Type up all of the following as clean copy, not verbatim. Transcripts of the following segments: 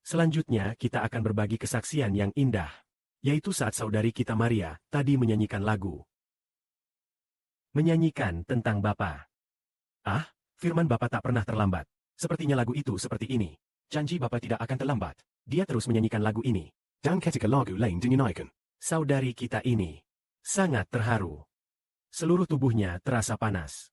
Selanjutnya kita akan berbagi kesaksian yang indah, yaitu saat saudari kita Maria tadi menyanyikan lagu. Menyanyikan tentang Bapa. Ah, firman Bapa tak pernah terlambat. Sepertinya lagu itu seperti ini. Janji Bapa tidak akan terlambat. Dia terus menyanyikan lagu ini. Dan ketika lagu lain dinyanyikan, Saudari kita ini sangat terharu. Seluruh tubuhnya terasa panas.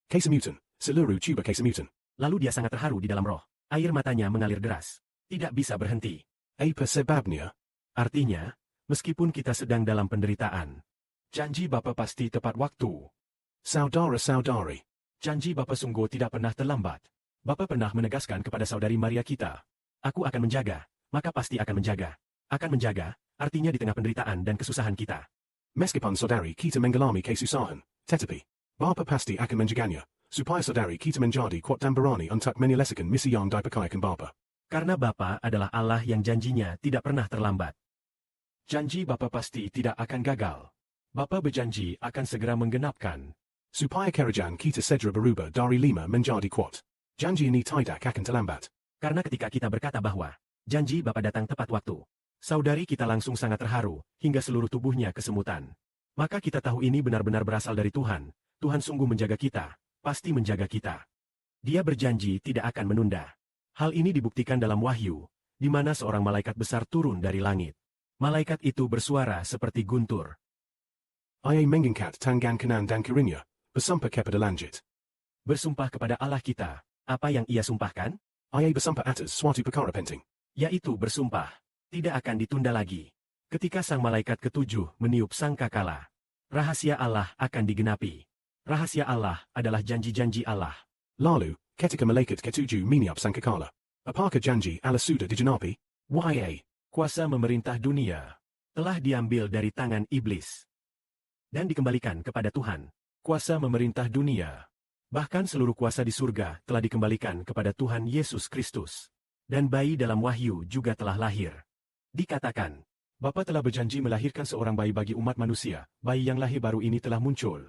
kesemutan, seluruh tubuh kesemutan. Lalu dia sangat terharu di dalam roh. Air matanya mengalir deras. Tidak bisa berhenti. Apa sebabnya? Artinya, meskipun kita sedang dalam penderitaan, janji Bapa pasti tepat waktu. Saudara-saudari, Janji Bapa sungguh tidak pernah terlambat. Bapa pernah menegaskan kepada saudari Maria kita, "Aku akan menjaga, maka pasti akan menjaga." Akan menjaga, artinya di tengah penderitaan dan kesusahan kita. meskipun saudari kita mengalami kesusahan, tetapi Bapa pasti akan menjaganya, supaya saudari kita menjadi kuat dan berani untuk menyelesaikan misi yang diberikan Bapa. Karena Bapa adalah Allah yang janjinya tidak pernah terlambat. Janji Bapa pasti tidak akan gagal. Bapa berjanji akan segera menggenapkan. Supaya kerajaan kita segera berubah dari 5 menjadi kuat. Janji ini tidak akan terlambat. Karena ketika kita berkata bahwa janji Bapa datang tepat waktu, saudari kita langsung sangat terharu, hingga seluruh tubuhnya kesemutan. Maka kita tahu ini benar-benar berasal dari Tuhan. Tuhan sungguh menjaga kita, pasti menjaga kita. Dia berjanji tidak akan menunda. Hal ini dibuktikan dalam Wahyu, di mana seorang malaikat besar turun dari langit. Malaikat itu bersuara seperti guntur. Ia mengangkat tangan kanan dan kirinya, bersumpah kepada langit. Bersumpah kepada Allah kita. Apa yang ia sumpahkan? Ia bersumpah atas suatu perkara penting. Yaitu bersumpah, tidak akan ditunda lagi. Ketika sang malaikat ketujuh meniup sangkakala, rahasia Allah akan digenapi. Rahasia Allah adalah janji-janji Allah. Lalu, ketika malaikat ketujuh meniup sangkakala, apakah janji Allah sudah digenapi? Kuasa memerintah dunia telah diambil dari tangan iblis dan dikembalikan kepada Tuhan. Kuasa memerintah dunia, bahkan seluruh kuasa di surga telah dikembalikan kepada Tuhan Yesus Kristus. Dan bayi dalam Wahyu juga telah lahir. Dikatakan, Bapa telah berjanji melahirkan seorang bayi bagi umat manusia. Bayi yang lahir baru ini telah muncul.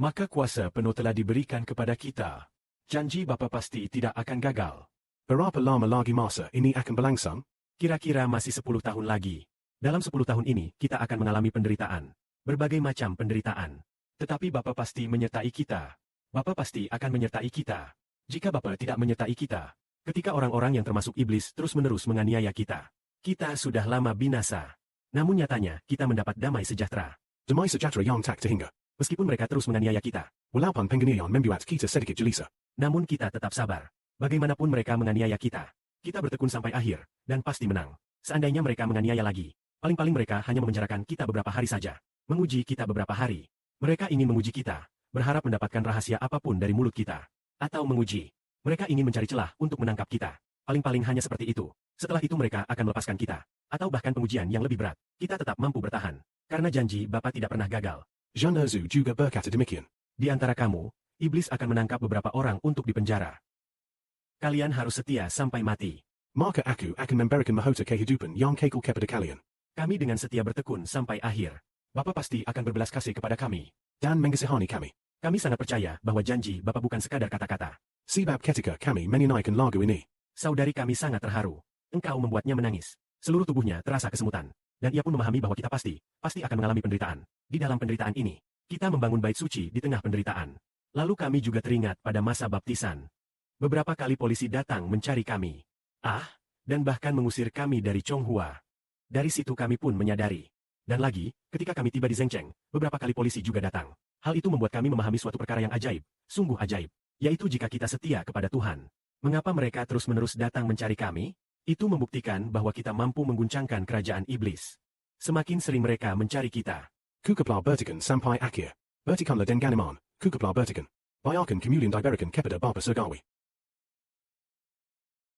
Maka kuasa penuh telah diberikan kepada kita. Janji Bapa pasti tidak akan gagal. Berapa lama lagi masa ini akan berlangsung? Kira-kira masih 10 tahun lagi. Dalam 10 tahun ini, kita akan mengalami penderitaan. Berbagai macam penderitaan. Tetapi Bapa pasti menyertai kita. Bapa pasti akan menyertai kita. Jika Bapa tidak menyertai kita, ketika orang-orang yang termasuk iblis terus-menerus menganiaya kita, kita sudah lama binasa. Namun nyatanya, kita mendapat damai sejahtera. Damai sejahtera yang tak terhingga. Meskipun mereka terus menganiaya kita, Walaupun penganiayaan membuat kita sedikit gelisah. namun kita tetap sabar. Bagaimanapun mereka menganiaya kita bertekun sampai akhir, dan pasti menang. Seandainya mereka menganiaya lagi, paling-paling mereka hanya memenjarakan kita beberapa hari saja. Menguji kita beberapa hari. Mereka ingin menguji kita, berharap mendapatkan rahasia apapun dari mulut kita. Atau menguji. Mereka ingin mencari celah untuk menangkap kita. Paling-paling hanya seperti itu. Setelah itu mereka akan melepaskan kita. Atau bahkan pengujian yang lebih berat. Kita tetap mampu bertahan. Karena janji Bapa tidak pernah gagal. Jean Erzu juga berkata demikian. Di antara kamu, iblis akan menangkap beberapa orang untuk dipenjara. Kalian harus setia sampai mati. Maka aku akan memberikan mahkota kehidupan yang kekal kepada kalian. Kami dengan setia bertekun sampai akhir. Bapa pasti akan berbelas kasih kepada kami. Dan mengasihani kami. Kami sangat percaya bahwa janji Bapa bukan sekadar kata-kata. Sebab ketika kami menyanyikan lagu ini, Saudari kami sangat terharu. Engkau membuatnya menangis. Seluruh tubuhnya terasa kesemutan. Dan ia pun memahami bahwa kita pasti akan mengalami penderitaan. Di dalam penderitaan ini, kita membangun bait suci di tengah penderitaan. Lalu kami juga teringat pada masa baptisan. Beberapa kali polisi datang mencari kami. Dan bahkan mengusir kami dari Chonghua. Dari situ kami pun menyadari. Dan lagi, ketika kami tiba di Zhengcheng, beberapa kali polisi juga datang. Hal itu membuat kami memahami suatu perkara yang ajaib, sungguh ajaib. Yaitu jika kita setia kepada Tuhan. Mengapa mereka terus-menerus datang mencari kami? Itu membuktikan bahwa kita mampu mengguncangkan kerajaan iblis. Semakin sering mereka mencari kita. Kukaplah bertikan sampai akhir. Bertikanlah dengan iman, kukaplah bertikan. Bayarkan kemuliaan diberikan kepada Bapa Surgawi.